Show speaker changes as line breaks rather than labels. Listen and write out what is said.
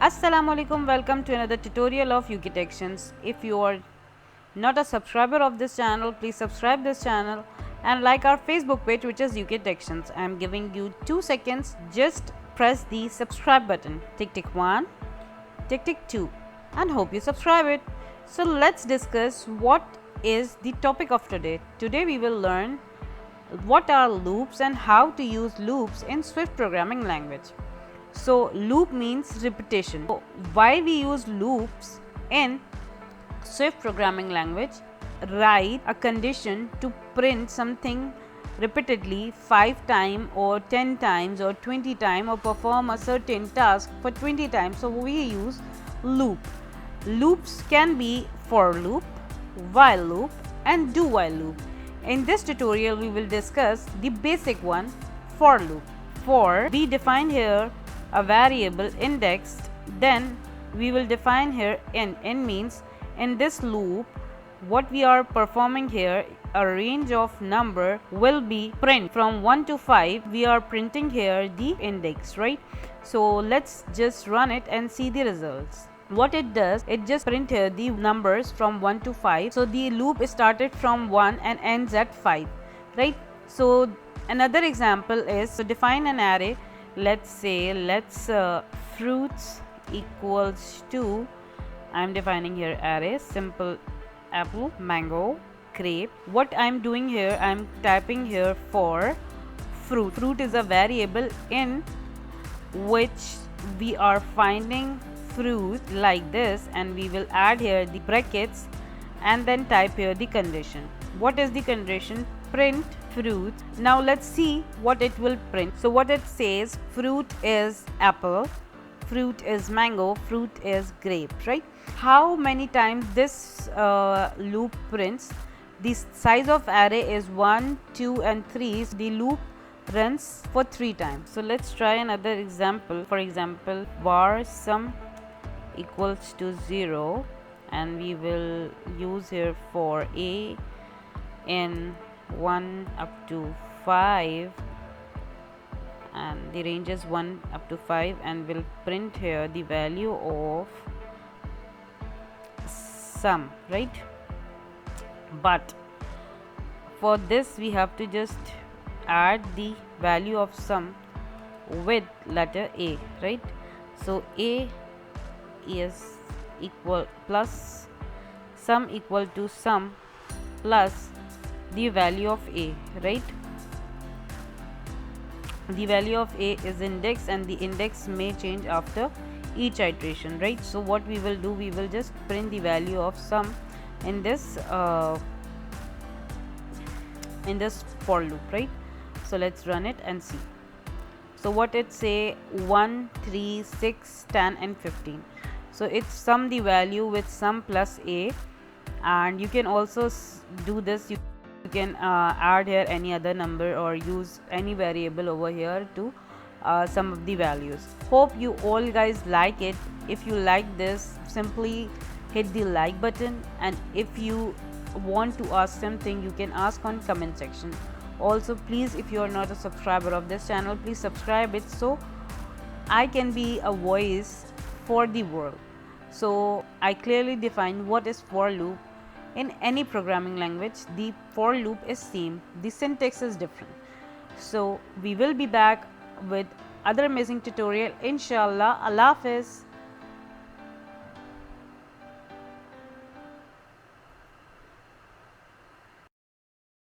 Assalamu alaikum, welcome to another tutorial of UKTechtions. If you are not a subscriber of this channel, please subscribe this channel and like our Facebook page, which is UKTechtions. I am giving you 2 seconds, just press the subscribe button. Tick tick 1, tick tick 2, and hope you subscribe it. So let's discuss what is the topic of today. Today we will learn what are loops and how to use loops in Swift programming language. So loop means repetition. So why we use loops in Swift programming language? Write a condition to print something repeatedly 5 times or 10 times or 20 times, or perform a certain task for 20 times. So we use loop. Loops can be for loop, while loop, and do while loop. In this tutorial we will discuss the basic one, for loop. For, we define here a variable indexed, then we will define here n. N means in this loop what we are performing here, a range of number will be print from 1 to 5. We are printing here the index, right? So let's just run it and see the results. What it does, it just print here the numbers from 1 to 5. So the loop is started from 1 and ends at 5, right? So another example is, so define an array. Let's say fruits equals to, I'm defining here array, simple apple, mango, grape. What I'm doing here, I'm typing here for fruit. Fruit is a variable in which we are finding fruit like this, and we will add here the brackets and then type here the condition. What is the condition? Print fruit. Now let's see what it will print. So what it says, fruit is apple, fruit is mango, fruit is grape, right? How many times this loop prints? The size of array is 1, 2 and 3. So the loop runs for 3 times. So let's try another example. For example, var sum equals to 0, and we will use here for a in 1 up to 5, and the range is 1 up to 5, and will print here the value of sum, right? But for this we have to just add the value of sum with letter a, right? So a is equal plus sum equal to sum plus the value of a, right? The value of a is index, and the index may change after each iteration, right? So what we will do, we will just print the value of sum in this for loop, right? So let's run it and see. So what it say, 1, 3, 6, 10 and 15. So it's sum the value with sum plus a, and you can also do this. You can add here any other number or use any variable over here to sum of the values. Hope you all guys like it. If you like this, simply hit the like button, and if you want to ask something, you can ask on comment section. Also, please, if you are not a subscriber of this channel, please subscribe it so I can be a voice for the world. So I clearly define what is for loop. In any programming language, the for loop is same, the syntax is different. So we will be back with other amazing tutorial, inshallah. Allah Hafiz.